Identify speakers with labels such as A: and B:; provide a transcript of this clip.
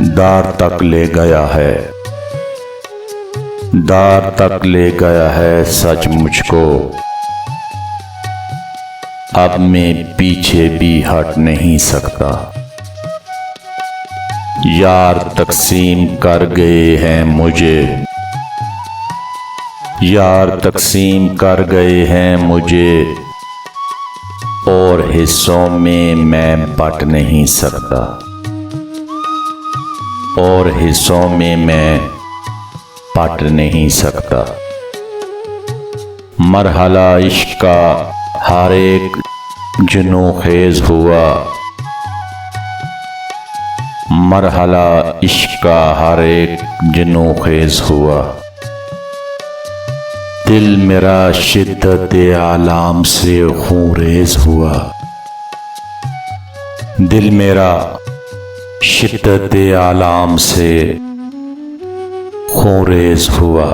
A: दार तक ले गया है, दार तक ले गया है सच मुझको। अब मैं पीछे भी हट नहीं सकता। यार तकसीम कर गए हैं मुझे, यार तकसीम कर गए हैं मुझे, और हिस्सों में मैं बट नहीं सकता, और हिस्सों में मैं बट नहीं सकता। मरहला इश्क का हर एक जुनून खेज हुआ, मरहला इश्क का हर एक जुनून खेज हुआ। दिल मेरा शिद्दत आलाम से खूंरेज हुआ, दिल मेरा शिद्दत आलाम से खूंरेज हुआ।